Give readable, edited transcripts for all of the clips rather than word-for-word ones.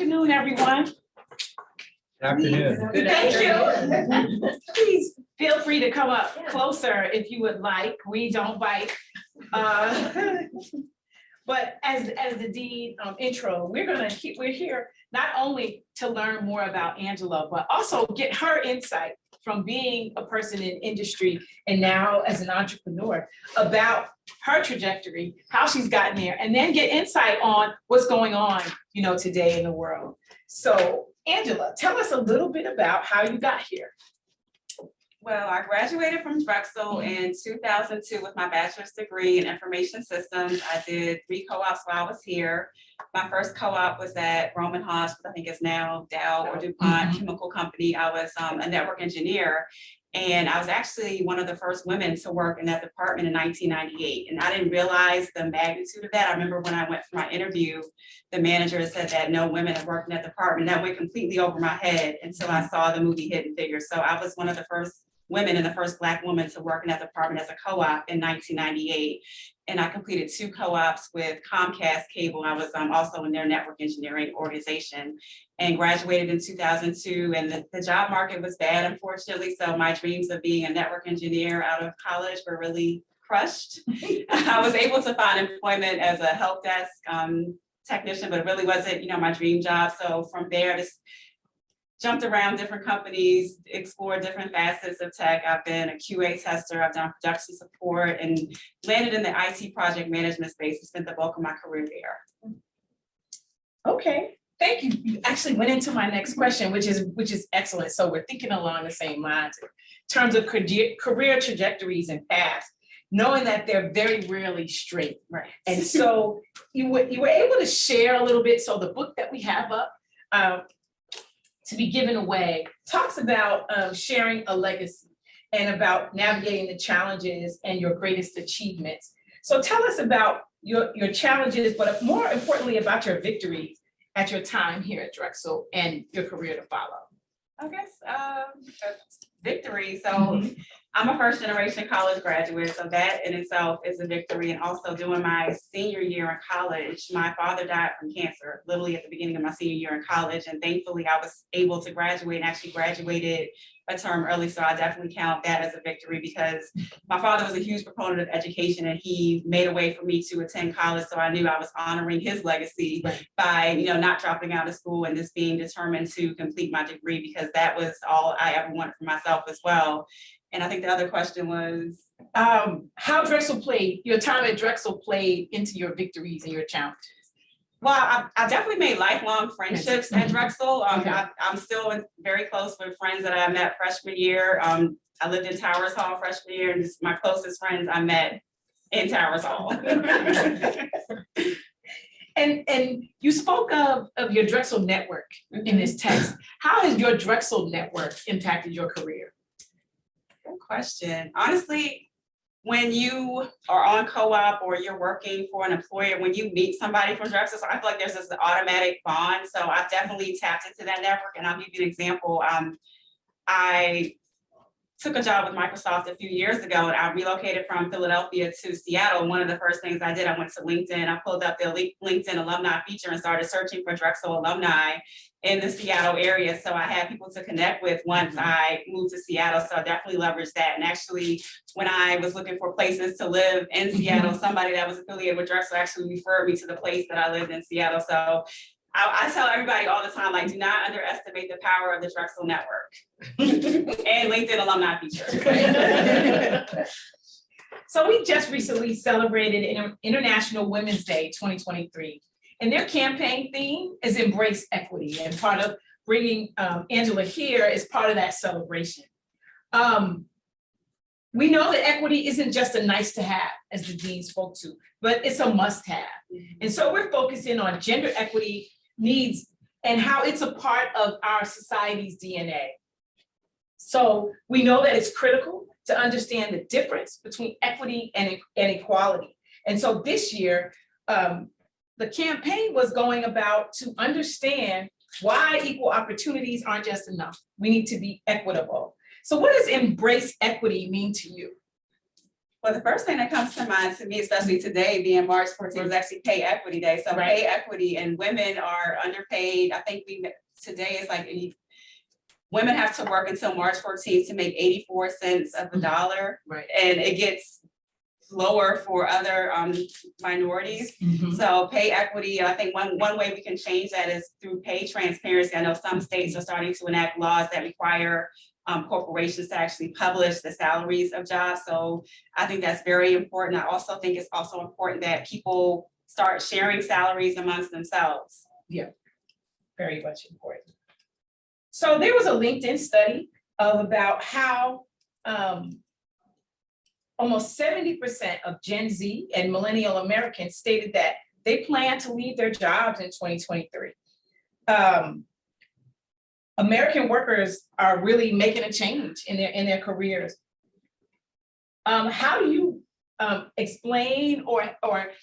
afternoon, everyone. Afternoon. Thank you. Please feel free to come up closer if you would like. We don't bite. But as the dean intro, we're here not only to learn more about Angela, but also get her insight from being a person in industry and now as an entrepreneur about her trajectory, how she's gotten there, and then get insight on what's going on, today in the world. So Angela, tell us a little bit about how you got here. Well, I graduated from Drexel in 2002 with my bachelor's degree in information systems. I did 3 co-ops while I was here. My first co-op was at Roman Haas, I think it's now Dow or DuPont chemical company. I was a network engineer, and I was actually one of the first women to work in that department in 1998. And I didn't realize the magnitude of that. I remember when I went for my interview, the manager said that no women had worked in that department. That went completely over my head until I saw the movie Hidden Figures. So I was one of the first women and the first Black woman to work in that department as a co-op in 1998. And I completed 2 co-ops with Comcast Cable. I was also in their network engineering organization and graduated in 2002. And the job market was bad, unfortunately. So my dreams of being a network engineer out of college were really crushed. I was able to find employment as a help desk technician, but it really wasn't, my dream job. So from there, just jumped around different companies, explored different facets of tech. I've been a QA tester, I've done production support, and landed in the IT project management space and spent the bulk of my career there. Okay, thank you. You actually went into my next question, which is excellent. So we're thinking along the same lines in terms of career trajectories and paths, knowing that they're very rarely straight. Right. And so you were able to share a little bit. So the book that we have up, to be given away, talks about sharing a legacy and about navigating the challenges and your greatest achievements. So tell us about your challenges, but more importantly about your victories at your time here at Drexel and your career to follow. I guess victory. So I'm a first generation college graduate, so that in itself is a victory. And also doing my senior year in college, my father died from cancer, literally at the beginning of my senior year in college. And thankfully I was able to graduate and actually graduated a term early. So I definitely count that as a victory because my father was a huge proponent of education and he made a way for me to attend college. So I knew I was honoring his legacy by, not dropping out of school and just being determined to complete my degree because that was all I ever wanted for myself as well. And I think the other question was how your time at Drexel played into your victories and your challenges. Well, I definitely made lifelong friendships at Drexel. I'm still very close with friends that I met freshman year. I lived in Towers Hall freshman year, and my closest friends I met in Towers Hall. And you spoke of your Drexel network in this text. How has your Drexel network impacted your career? Good question. Honestly, when you are on co-op or you're working for an employer, when you meet somebody from Drexel, so I feel like there's this automatic bond. So I've definitely tapped into that network. And I'll give you an example. I took a job with Microsoft a few years ago and I relocated from Philadelphia to Seattle. And one of the first things I did, I went to LinkedIn. I pulled up the LinkedIn alumni feature and started searching for Drexel alumni in the Seattle area. So I had people to connect with once I moved to Seattle. So I definitely leveraged that. And actually, when I was looking for places to live in Seattle, somebody that was affiliated with Drexel actually referred me to the place that I lived in Seattle. So I tell everybody all the time, like, do not underestimate the power of the Drexel network and LinkedIn alumni feature. So we just recently celebrated International Women's Day 2023. And their campaign theme is Embrace Equity. And part of bringing Angela here is part of that celebration. We know that equity isn't just a nice to have, as the dean spoke to, but it's a must have. And so we're focusing on gender equity needs and how it's a part of our society's DNA. So we know that it's critical to understand the difference between equity and equality. And so this year, the campaign was going about to understand why equal opportunities aren't just enough. We need to be equitable. So what does embrace equity mean to you? Well, the first thing that comes to mind to me, especially today being March 14th, is actually Pay Equity Day. So Right. pay equity and women are underpaid. I think today is like women have to work until March 14th to make 84 cents of the dollar. Right. And it gets lower for other minorities. So pay equity, I think one way we can change that is through pay transparency. I know some states are starting to enact laws that require corporations to actually publish the salaries of jobs. So I think that's very important. I also think it's also important that people start sharing salaries amongst themselves. Yeah, very much important. So there was a LinkedIn study of about how almost 70% of Gen Z and millennial Americans stated that they plan to leave their jobs in 2023. American workers are really making a change in their careers. How do you explain or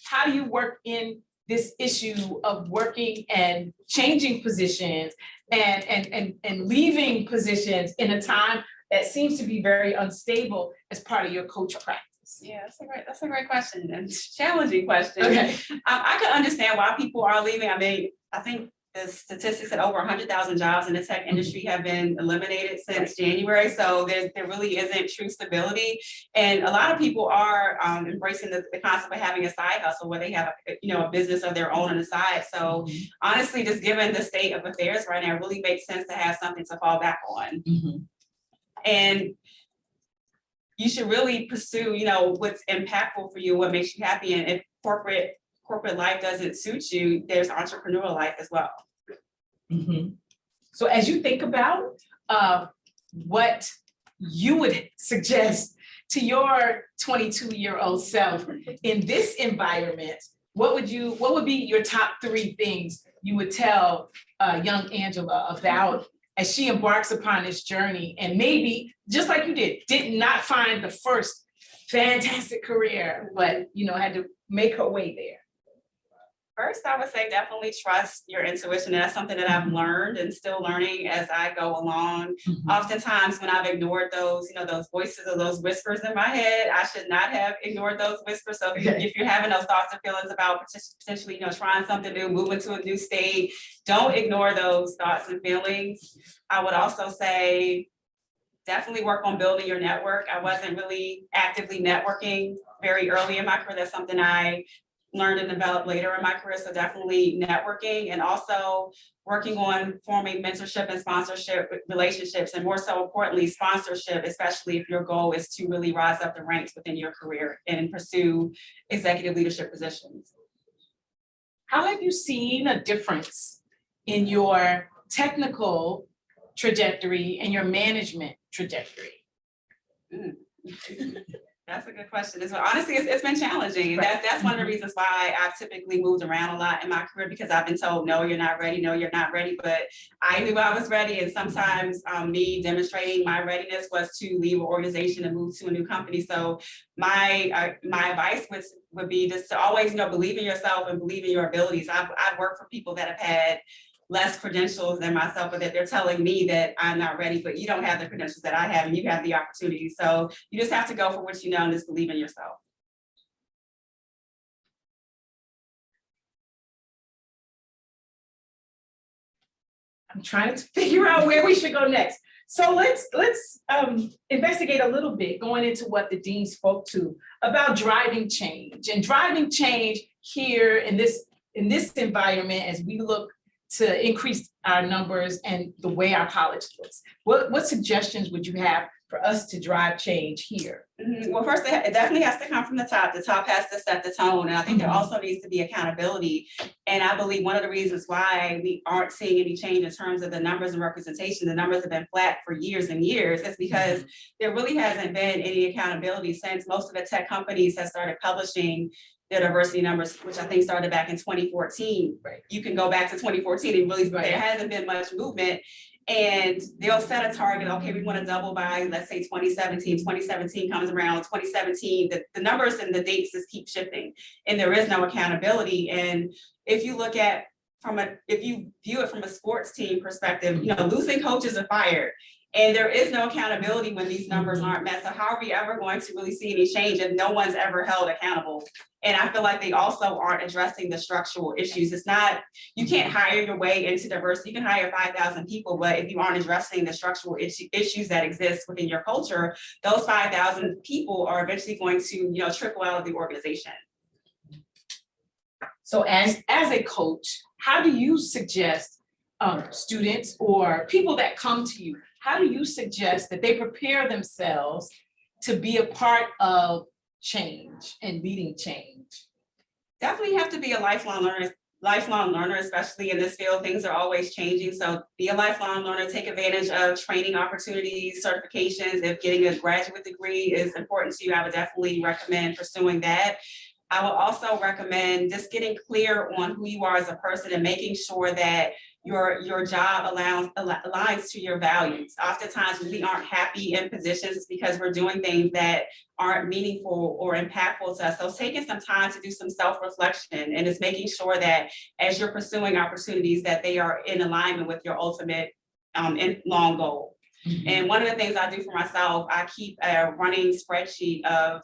how do you work in this issue of working and changing positions and leaving positions in a time that seems to be very unstable as part of your coach practice? Yeah, that's a great question and challenging question. Okay. I can understand why people are leaving. I mean, I think the statistics that over 100,000 jobs in the tech industry have been eliminated since January. So there really isn't true stability. And a lot of people are embracing the concept of having a side hustle where they have a business of their own on the side. So honestly, just given the state of affairs right now, it really makes sense to have something to fall back on. And you should really pursue, what's impactful for you, what makes you happy. And if corporate life doesn't suit you, there's entrepreneurial life as well. So as you think about what you would suggest to your 22-year-old self in this environment, what would be your top 3 things you would tell young Angela about as she embarks upon this journey and maybe, just like you did not find the first fantastic career, but had to make her way there? First, I would say definitely trust your intuition. And that's something that I've learned and still learning as I go along. Oftentimes when I've ignored those, those voices or those whispers in my head, I should not have ignored those whispers. So if you're having those thoughts and feelings about potentially, trying something new, moving to a new state, don't ignore those thoughts and feelings. I would also say definitely work on building your network. I wasn't really actively networking very early in my career. That's something I learned and developed later in my career. So definitely networking and also working on forming mentorship and sponsorship relationships, and more so importantly, sponsorship, especially if your goal is to really rise up the ranks within your career and pursue executive leadership positions. How have you seen a difference in your technical trajectory and your management trajectory? That's a good question as well. Honestly, it's been challenging. And that's one of the reasons why I've typically moved around a lot in my career, because I've been told, no, you're not ready. No, you're not ready. But I knew I was ready. And sometimes me demonstrating my readiness was to leave an organization and move to a new company. So my advice would be just to always, believe in yourself and believe in your abilities. I've worked for people that have had less credentials than myself, but that they're telling me that I'm not ready, but you don't have the credentials that I have and you have the opportunity. So you just have to go for what you know and just believe in yourself. I'm trying to figure out where we should go next. So let's investigate a little bit going into what the dean spoke to about driving change here in this environment as we look to increase our numbers and the way our college looks. What suggestions would you have for us to drive change here? Well, first, it definitely has to come from the top. The top has to set the tone. And I think there also needs to be accountability. And I believe one of the reasons why we aren't seeing any change in terms of the numbers and representation, the numbers have been flat for years and years, is because there really hasn't been any accountability since most of the tech companies have started publishing their diversity numbers, which I think started back in 2014. Right. You can go back to 2014 and really, there hasn't been much movement. And they'll set a target, okay, we want to double by, let's say 2017. 2017 comes around, 2017, the numbers and the dates just keep shifting and there is no accountability. And if you look at if you view it from a sports team perspective, losing coaches are fired. And there is no accountability when these numbers aren't met. So how are we ever going to really see any change if no one's ever held accountable? And I feel like they also aren't addressing the structural issues. It's not, you can't hire your way into diversity. You can hire 5,000 people, but if you aren't addressing the structural issues that exist within your culture, those 5,000 people are eventually going to, trickle out of the organization. So as a coach, how do you suggest students or people that come to you, how do you suggest that they prepare themselves to be a part of change and leading change? Definitely have to be a lifelong learner, especially in this field. Things are always changing. So be a lifelong learner, take advantage of training opportunities, certifications. If getting a graduate degree is important to you, I would definitely recommend pursuing that. I will also recommend just getting clear on who you are as a person and making sure that your job aligns to your values. Oftentimes when we aren't happy in positions, it's because we're doing things that aren't meaningful or impactful to us. So taking some time to do some self-reflection and just making sure that as you're pursuing opportunities that they are in alignment with your ultimate long goal. Mm-hmm. And one of the things I do for myself, I keep a running spreadsheet of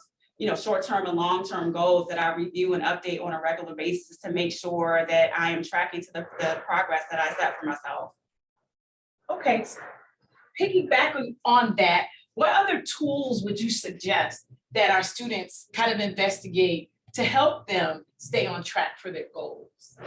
short-term and long-term goals that I review and update on a regular basis to make sure that I am tracking to the progress that I set for myself. Okay, so piggybacking on that, what other tools would you suggest that our students kind of investigate to help them stay on track for their goals?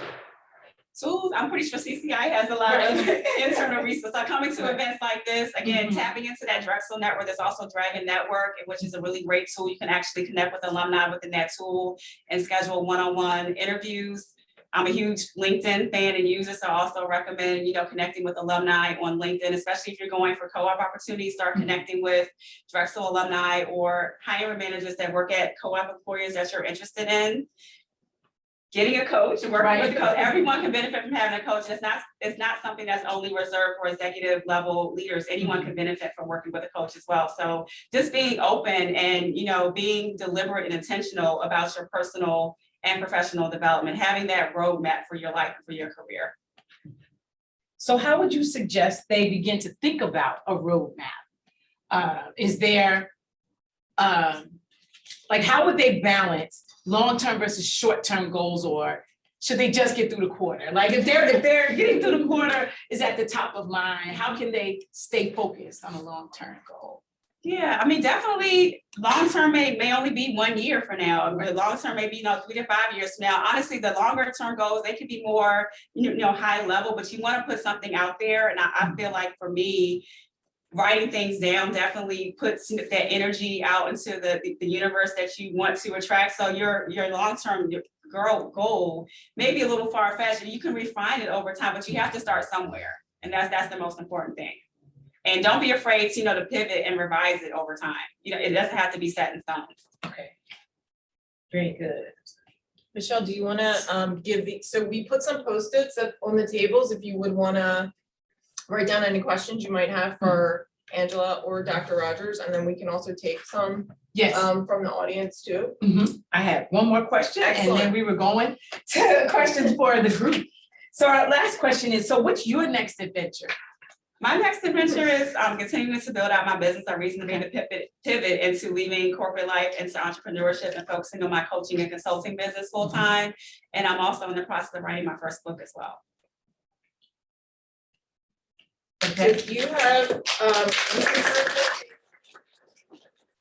Tools, I'm pretty sure CCI has a lot of internal resources. So coming to events like this, again, tapping into that Drexel network. There's also Dragon Network, which is a really great tool. You can actually connect with alumni within that tool and schedule one-on-one interviews. I'm a huge LinkedIn fan and user, so I also recommend, connecting with alumni on LinkedIn, especially if you're going for co-op opportunities. Start connecting with Drexel alumni or hiring managers that work at co-op employers that you're interested in. Getting a coach and working with a coach. Everyone can benefit from having a coach. It's not something that's only reserved for executive level leaders. Anyone can benefit from working with a coach as well. So just being open and being deliberate and intentional about your personal and professional development, having that roadmap for your life and for your career. So how would you suggest they begin to think about a roadmap? Is there how would they balance long-term versus short-term goals, or should they just get through the quarter? Like if they're getting through the quarter is at the top of mind, how can they stay focused on a long-term goal? Yeah, I mean, definitely long-term may only be 1 year from now, or long-term may be 3 to 5 years from now. Honestly, the longer-term goals, they could be more, high level, but you want to put something out there. And I feel like for me, writing things down definitely puts that energy out into the universe that you want to attract. So your long-term goal may be a little far-fetched, and you can refine it over time, but you have to start somewhere. And that's the most important thing. And don't be afraid to pivot and revise it over time. It doesn't have to be set in stone. Okay. Very good. Michelle, do you want to so we put some Post-its on the tables if you would want to write down any questions you might have for Angela or Dr. Rogers, and then we can also take some from the audience too. I have one more question. Excellent. And then we were going to questions for the group. So our last question is, so what's your next adventure? My next adventure is continuing to build out my business. I recently made a pivot into leaving corporate life into entrepreneurship and focusing on my coaching and consulting business full time. And I'm also in the process of writing my first book as well. Okay. If you have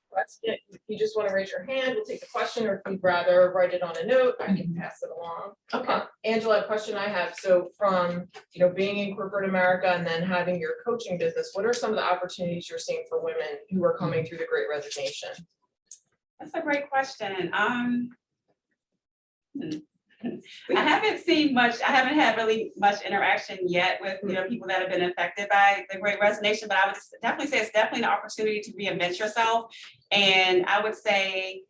question, if you just want to raise your hand, we'll take the question, or if you'd rather write it on a note, I can pass it along. Okay. Angela, a question I have. So from being in corporate America and then having your coaching business, what are some of the opportunities you're seeing for women who are coming through the Great Resignation? That's a great question. I haven't seen much. I haven't had really much interaction yet with people that have been affected by the Great Resignation, but I would just definitely say it's definitely an opportunity to reinvent yourself. And I would say,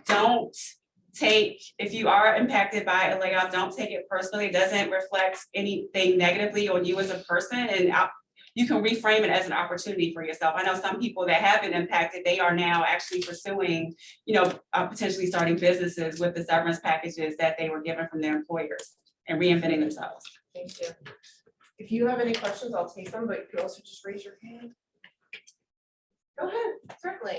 if you are impacted by a layoff, don't take it personally. It doesn't reflect anything negatively on you as a person, and you can reframe it as an opportunity for yourself. I know some people that have been impacted, they are now actually pursuing, potentially starting businesses with the severance packages that they were given from their employers. and reinventing themselves. Thank you. If you have any questions, I'll take them, but you can also just raise your hand. Go ahead, certainly.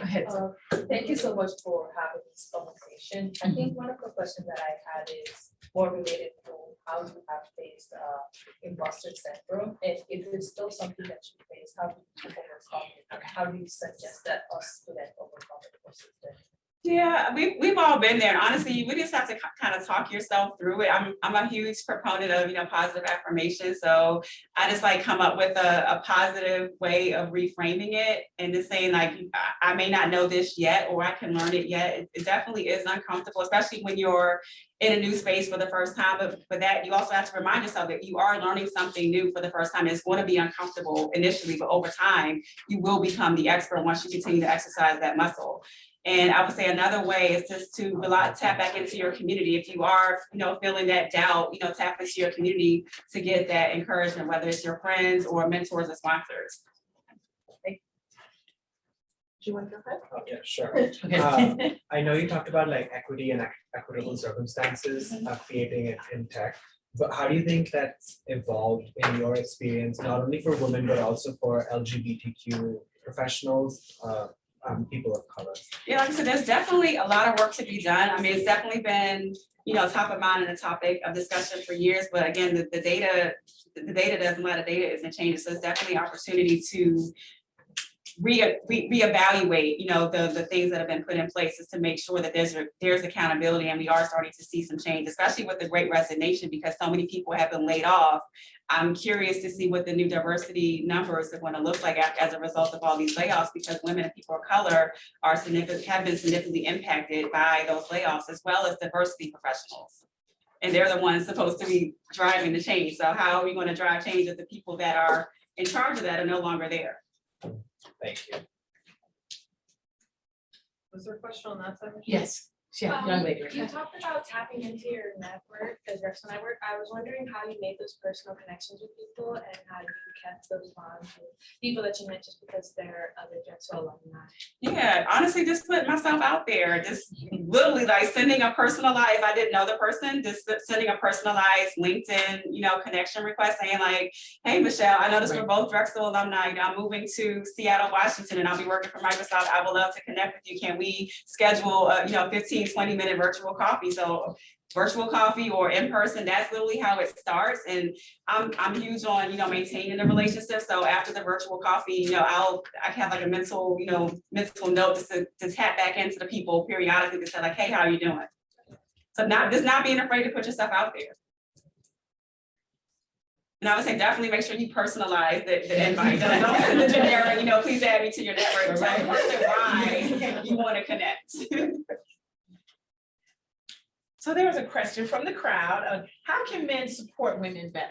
Thank you so much for having this conversation. I think one of the questions that I had is more related to how you have faced imposter syndrome, and if it's still something that you face, how do you overcome it? And how do you suggest that a student overcome it or student? Yeah, we've all been there. And honestly, we just have to kind of talk yourself through it. I'm a huge proponent of, positive affirmation. So I just like come up with a positive way of reframing it and just saying like, I may not know this yet, or I can learn it yet. It definitely is uncomfortable, especially when you're in a new space for the first time. But that you also have to remind yourself that you are learning something new for the first time. It's going to be uncomfortable initially, but over time, you will become the expert once you continue to exercise that muscle. And I would say another way is just to tap back into your community. If you are, feeling that doubt, tap into your community to get that encouragement, whether it's your friends or mentors or sponsors. Do you want to go ahead? Okay, sure. I know you talked about like equity and equitable circumstances creating it in tech, but how do you think that's evolved in your experience, not only for women, but also for LGBTQ professionals, people of color? Yeah, like I said, there's definitely a lot of work to be done. I mean, it's definitely been, top of mind and a topic of discussion for years, but again, the data doesn't lie, the data isn't changing. So it's definitely opportunity to reevaluate, the things that have been put in place is to make sure that there's accountability, and we are starting to see some change, especially with the Great Resignation, because so many people have been laid off. I'm curious to see what the new diversity numbers are going to look like as a result of all these layoffs, because women and people of color have been significantly impacted by those layoffs, as well as diversity professionals. And they're the ones supposed to be driving the change. So how are we going to drive change if the people that are in charge of that are no longer there? Thank you. Was there a question on that side? Yes, yeah, young lady. You talked about tapping into your network as Drexel network. I was wondering how you made those personal connections with people and how you kept those bonds with people that you met just because they're other Drexel alumni. Yeah, honestly, just put myself out there, just literally like sending a personalized, if I didn't know the person, just sending a personalized LinkedIn, connection request saying like, hey, Michelle, I noticed we're both Drexel alumni. I'm moving to Seattle, Washington, and I'll be working for Microsoft. I would love to connect with you. Can we schedule a 15-20-minute virtual coffee? So virtual coffee or in person, that's literally how it starts. And I'm huge on, maintaining the relationship. So after the virtual coffee, I have like a mental note just to tap back into the people periodically to say like, hey, how are you doing? So not being afraid to put yourself out there. And I would say definitely make sure you personalize the invite. Don't send the generic, please add me to your network. Tell the person why you want to connect. So there was a question from the crowd of how can men support women better?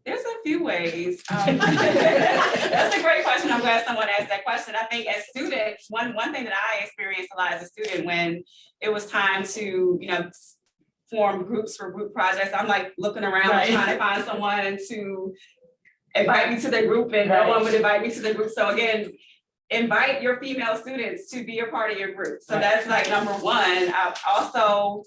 There's a few ways. That's a great question. I'm glad someone asked that question. I think as students, one thing that I experienced a lot as a student when it was time to, form groups for group projects, I'm like looking around trying to find someone to invite me to the group, and no one would invite me to the group. So again, invite your female students to be a part of your group. So that's like number one. Also,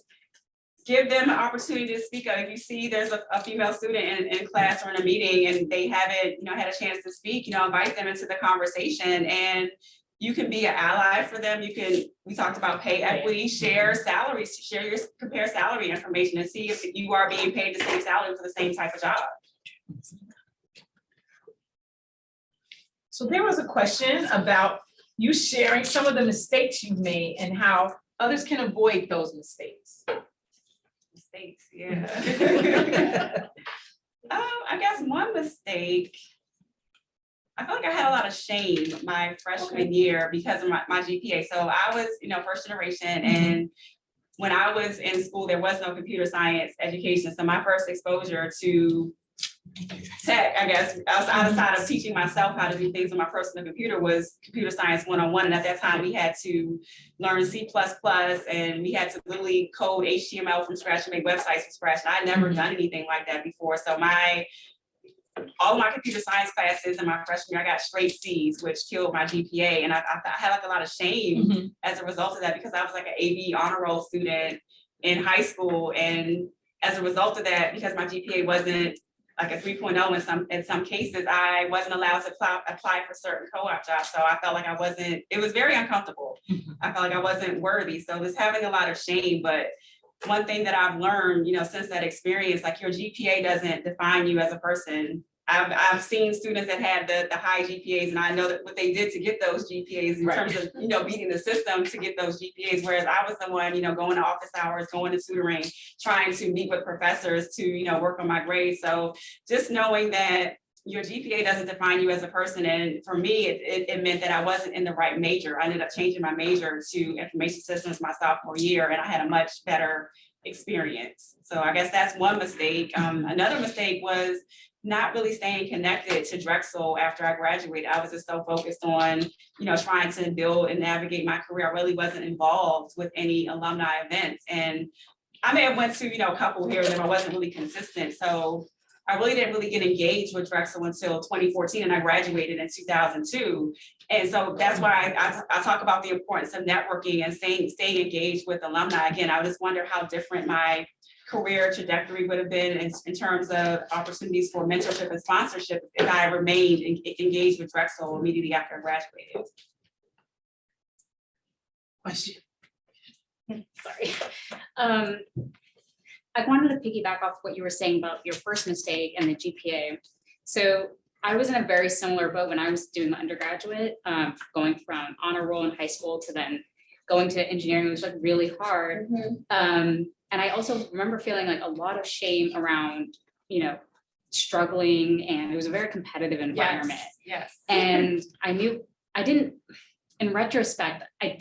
give them an opportunity to speak up. If you see there's a female student in class or in a meeting and they haven't, had a chance to speak, invite them into the conversation, and you can be an ally for them. We talked about pay equity, share salaries, compare salary information and see if you are being paid the same salary for the same type of job. So there was a question about you sharing some of the mistakes you've made and how others can avoid those mistakes. Mistakes, yeah. I guess one mistake, I feel like I had a lot of shame my freshman year because of my GPA. So I was, first generation, and when I was in school, there was no computer science education. So my first exposure to tech, I guess, outside of teaching myself how to do things on my personal computer, was computer science 101. And at that time we had to learn C++, and we had to literally code HTML from scratch and make websites from scratch. And I'd never done anything like that before. So all my computer science classes in my freshman year, I got straight C's, which killed my GPA. And I had like a lot of shame as a result of that, because I was like an AB honor roll student in high school. And as a result of that, because my GPA wasn't like a 3.0 in some cases, I wasn't allowed to apply for certain co-op jobs. So I felt like I wasn't, it was very uncomfortable. I felt like I wasn't worthy. So it was having a lot of shame. But one thing that I've learned, since that experience, like your GPA doesn't define you as a person. I've seen students that had the high GPAs, and I know that what they did to get those GPAs in terms of, beating the system to get those GPAs, whereas I was the one, going to office hours, going to tutoring, trying to meet with professors to, work on my grades. So just knowing that your GPA doesn't define you as a person. And for me, it meant that I wasn't in the right major. I ended up changing my major to information systems my sophomore year, and I had a much better experience. So I guess that's one mistake. Another mistake was not really staying connected to Drexel after I graduated. I was just so focused on, trying to build and navigate my career. I really wasn't involved with any alumni events. And I may have went to, a couple here and there, I wasn't really consistent. So I really didn't really get engaged with Drexel until 2014, and I graduated in 2002. And so that's why I talk about the importance of networking and staying engaged with alumni. Again, I just wonder how different my career trajectory would have been in terms of opportunities for mentorship and sponsorship if I remained engaged with Drexel immediately after I graduated. Question. Sorry. I wanted to piggyback off what you were saying about your first mistake and the GPA. So I was in a very similar boat when I was doing the undergraduate, going from honor roll in high school to then going to engineering, which was like really hard. And I also remember feeling like a lot of shame around, struggling, and it was a very competitive environment. Yes. And in retrospect, I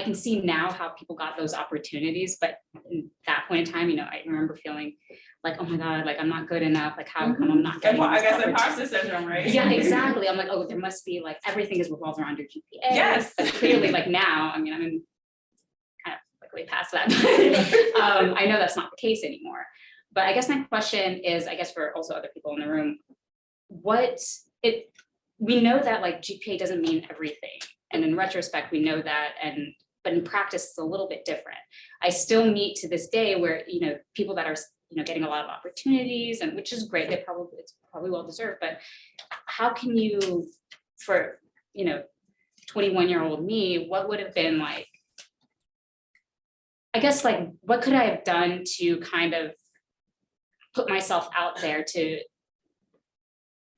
can see now how people got those opportunities, but in that point in time, I remember feeling like, oh my God, like I'm not good enough, like how come I'm not getting I this guess opportunity? imposter syndrome, right? Yeah, exactly. I'm like, oh, there must be like everything is revolved around your GPA. Yes. But clearly, like now, I'm in kind of like way past that. I know that's not the case anymore. But I guess my question is, I guess for also other people in the room, we know that like GPA doesn't mean everything. And in retrospect, we know that, but in practice, it's a little bit different. I still meet to this day where, people that are, getting a lot of opportunities, and which is great, it's probably well deserved, but how can you, for, 21-year-old me, what would have been like, I guess like, what could I have done to kind of put myself out there to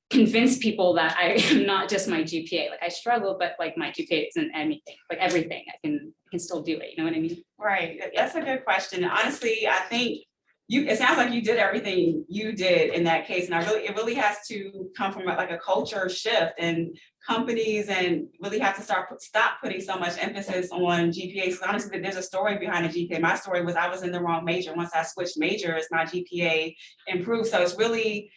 convince people that I am not just my GPA. Like I struggle, but like my GPA isn't anything, like everything. I can still do it. You know what I mean? Right. That's a good question. Honestly, I think it sounds like you did everything you did in that case. And it really has to come from like a culture shift, and companies and really have to stop putting so much emphasis on GPA. So honestly, there's a story behind the GPA. My story was I was in the wrong major. Once I switched majors, my GPA improved. So it's really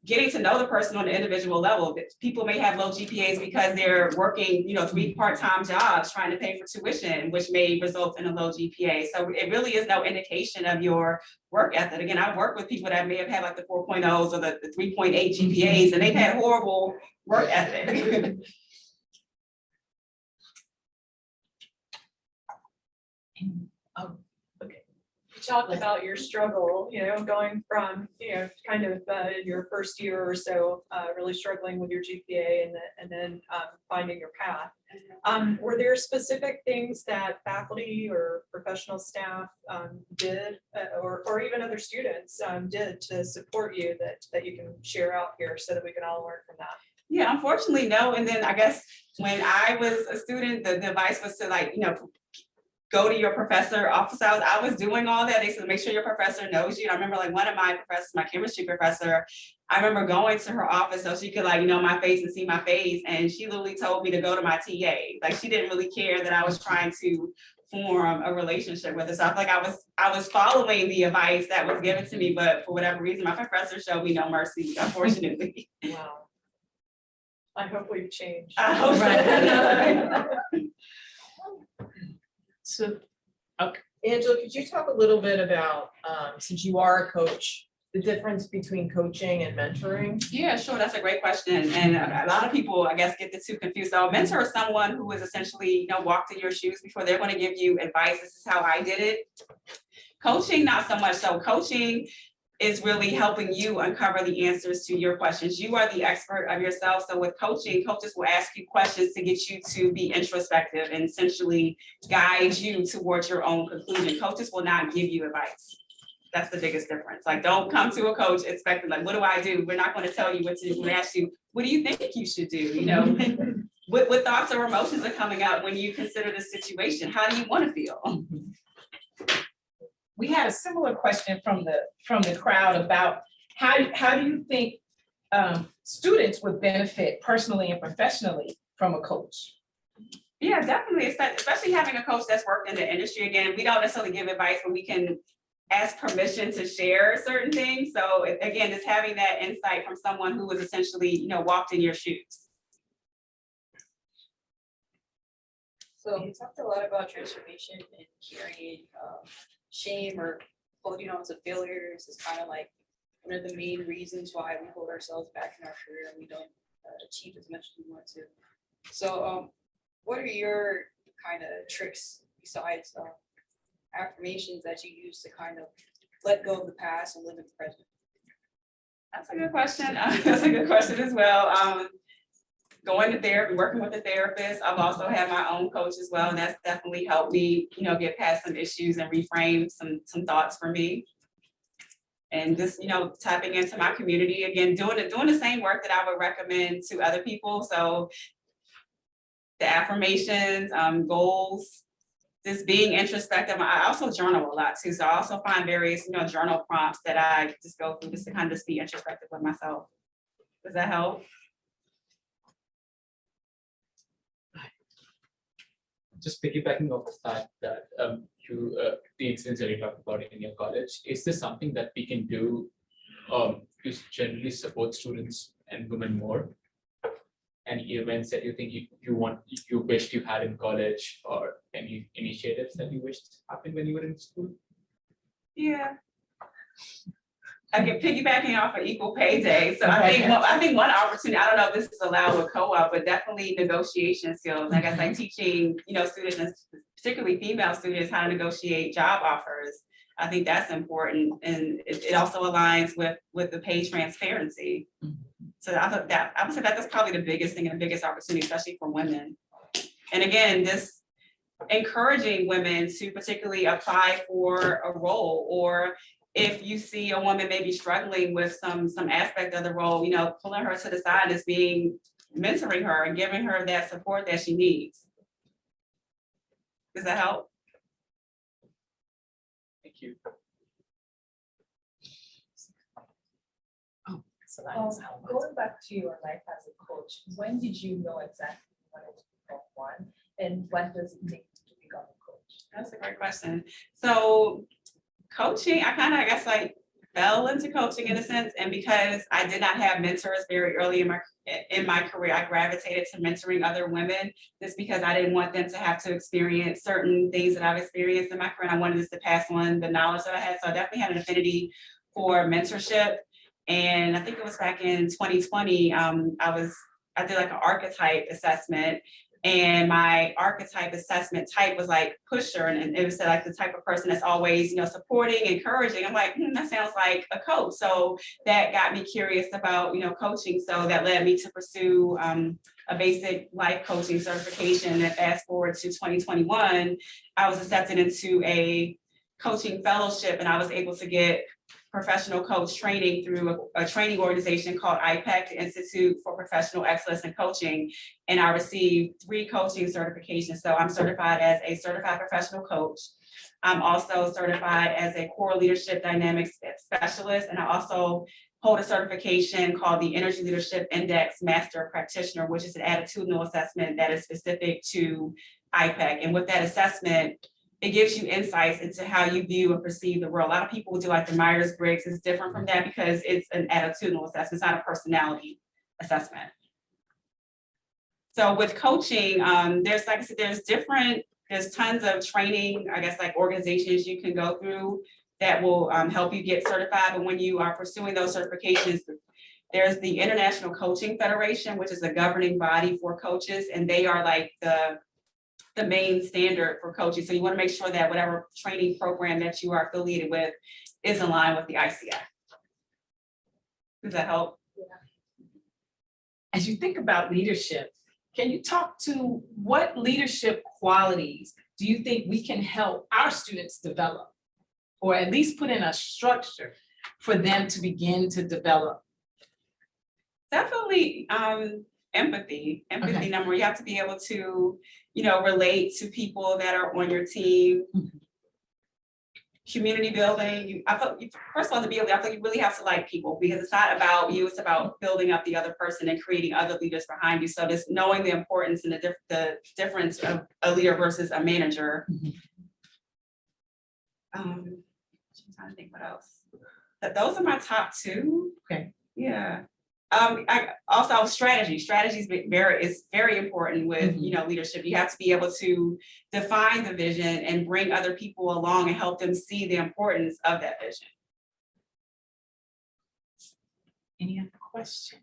getting to know the person on an individual level. People may have low GPAs because they're working, 3 part-time jobs trying to pay for tuition, which may result in a low GPA. So it really is no indication of your work ethic. Again, I've worked with people that may have had like the 4.0s or the 3.8 GPAs, and they've had horrible work ethic. You talked about your struggle, going from, kind of your first year or so, really struggling with your GPA and then finding your path. Were there specific things that faculty or professional staff did, or even other students did to support you that you can share out here so that we can all learn from that? Yeah, unfortunately, no. And then I guess when I was a student, the advice was to go to your professor office hours. I was doing all that. They said, make sure your professor knows you. And I remember like one of my professors, my chemistry professor, I remember going to her office so she could know my face and see my face. And she literally told me to go to my TA. Like she didn't really care that I was trying to form a relationship with her. So I feel like I was following the advice that was given to me, but for whatever reason, my professor showed me no mercy, unfortunately. Wow. I hope we've changed. I hope so. So, Angela, could you talk a little bit about, since you are a coach, the difference between coaching and mentoring? Yeah, sure. That's a great question. And a lot of people, I guess, get the two confused. So a mentor is someone who is essentially, walked in your shoes before they're going to give you advice. This is how I did it. Coaching, not so much. So coaching is really helping you uncover the answers to your questions. You are the expert of yourself. So with coaching, coaches will ask you questions to get you to be introspective and essentially guide you towards your own conclusion. Coaches will not give you advice. That's the biggest difference. Like, don't come to a coach expecting, like, what do I do? We're not going to tell you what to do. We ask you, what do you think you should do? You know, what thoughts or emotions are coming up when you consider the situation? How do you want to feel? We had a similar question from the crowd about how do you think students would benefit personally and professionally from a coach? Yeah, definitely, especially having a coach that's worked in the industry. Again, we don't necessarily give advice, but we can ask permission to share certain things. So again, just having that insight from someone who was essentially, you know, walked in your shoes. So you talked a lot about transformation and carrying shame or holding on to failures is kind of like one of the main reasons why we hold ourselves back in our career and we don't achieve as much as we want to. So what are your kind of tricks besides affirmations that you use to kind of let go of the past and live in the present? That's a good question. That's a good question as well. Going to therapy, working with a therapist. I've also had my own coach as well, and that's definitely helped me, you know, get past some issues and reframe some thoughts for me. And just, you know, tapping into my community again, doing the same work that I would recommend to other people. So the affirmations, goals, just being introspective. I also journal a lot too. So I also find various, you know, journal prompts that I just go through just to kind of just be introspective with myself. Does that help? Just piggybacking off the fact that the incidents that you talked about in your college, is this something that we can do to generally support students and women more? Any events that you think you wished you had in college, or any initiatives that you wished happened when you were in school? Yeah. Again, piggybacking off of Equal Pay Day. So I think one opportunity, I don't know if this is allowed with co-op, but definitely negotiation skills. I guess like teaching, you know, students, and particularly female students, how to negotiate job offers. I think that's important. And it also aligns with the pay transparency. So I thought that, I would say that's probably the biggest thing and the biggest opportunity, especially for women. And again, this encouraging women to particularly apply for a role, or if you see a woman maybe struggling with some aspect of the role, you know, pulling her to the side as being, mentoring her and giving her that support that she needs. Does that help? Thank you. Going back to your life as a coach, when did you know exactly you wanted to become one? And what does it take to become a coach? That's a great question. So coaching, I guess like fell into coaching in a sense, and because I did not have mentors very early in my career, I gravitated to mentoring other women just because I didn't want them to have to experience certain things that I've experienced in my career. I wanted just to pass on the knowledge that I had. So I definitely had an affinity for mentorship. And I think it was back in 2020, I did like an archetype assessment, and my archetype assessment type was like pusher, and it was like the type of person that's always, you know, supporting, encouraging. I'm like, that sounds like a coach. So that got me curious about, you know, coaching. So that led me to pursue a basic life coaching certification. And fast forward to 2021, I was accepted into a coaching fellowship, and I was able to get professional coach training through a training organization called IPEC, the Institute for Professional Excellence in Coaching. And I received 3 coaching certifications. So I'm certified as a certified professional coach. I'm also certified as a core leadership dynamics specialist. And I also hold a certification called the Energy Leadership Index Master Practitioner, which is an attitudinal assessment that is specific to IPEC. And with that assessment, it gives you insights into how you view and perceive the world. A lot of people do like the Myers-Briggs. It's different from that because it's an attitudinal assessment. It's not a personality assessment. So with coaching, there's, like I said, there's tons of training, I guess, like organizations you can go through that will help you get certified. But when you are pursuing those certifications, there's the International Coaching Federation, which is a governing body for coaches, and they are like the the main standard for coaching. So you want to make sure that whatever training program that you are affiliated with is in line with the ICF. Does that help? As you think about leadership, can you talk to what leadership qualities do you think we can help our students develop? Or at least put in a structure for them to begin to develop? Definitely empathy. Okay. Number, you have to be able to, relate to people that are on your team. Community building, I thought, first of all, to be able, I think you really have to like people, because it's not about you, it's about building up the other person and creating other leaders behind you. So just knowing the importance and the difference of a leader versus a manager. I'm trying to think what else. Those are my top two. Okay. Yeah. Strategy is very important with, leadership. You have to be able to define the vision and bring other people along and help them see the importance of that vision. Any other questions?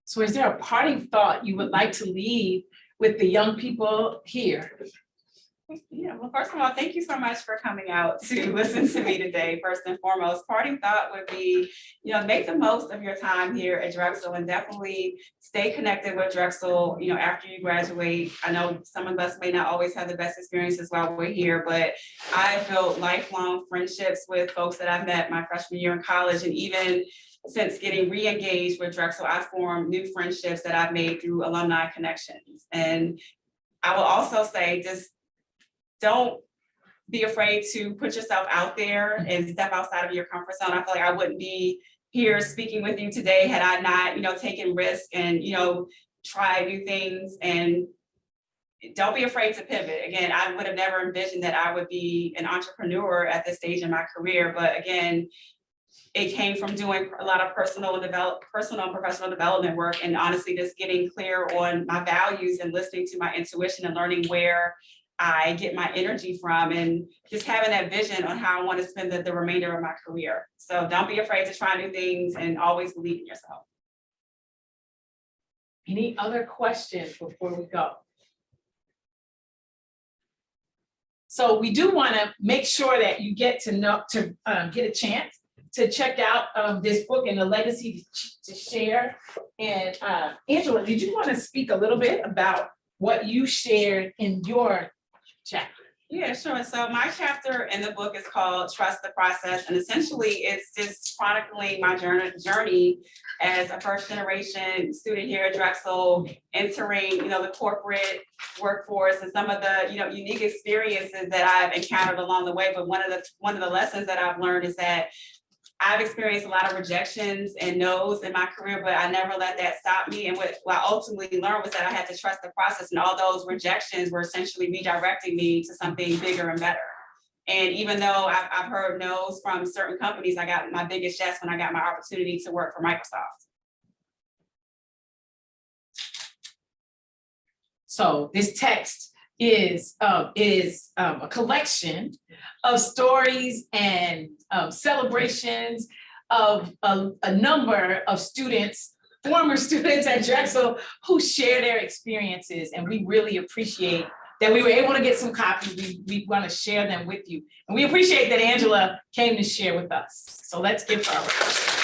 So is there a parting thought you would like to leave with the young people here? Yeah, well, first of all, thank you so much for coming out to listen to me today. First and foremost, parting thought would be, make the most of your time here at Drexel, and definitely stay connected with Drexel, after you graduate. I know some of us may not always have the best experiences while we're here, but I've built lifelong friendships with folks that I've met my freshman year in college, and even since getting re-engaged with Drexel, I formed new friendships that I've made through alumni connections. And I will also say, just don't be afraid to put yourself out there and step outside of your comfort zone. I feel like I wouldn't be here speaking with you today had I not, taken risks and, try new things. And don't be afraid to pivot. Again, I would have never envisioned that I would be an entrepreneur at this stage in my career. But again, it came from doing a lot of personal and professional development work, and honestly just getting clear on my values and listening to my intuition and learning where I get my energy from, and just having that vision on how I want to spend the remainder of my career. So don't be afraid to try new things and always believe in yourself. Any other questions before we go? So we do want to make sure that you get to get a chance to check out this book and the legacy to share. And Angela, did you want to speak a little bit about what you shared in your chapter? Yeah, sure. So my chapter in the book is called Trust the Process. And essentially it's just chronicling my journey as a first generation student here at Drexel, entering, the corporate workforce and some of the, unique experiences that I've encountered along the way. But one of the lessons that I've learned is that I've experienced a lot of rejections and no's in my career, but I never let that stop me. And what I ultimately learned was that I had to trust the process, and all those rejections were essentially redirecting me to something bigger and better. And even though I've heard no's from certain companies, I got my biggest yes when I got my opportunity to work for Microsoft. So this text is a collection of stories and celebrations of a number of students, former students at Drexel, who share their experiences, and we really appreciate that we were able to get some copies. We want to share them with you, and we appreciate that Angela came to share with us. So let's give her a round.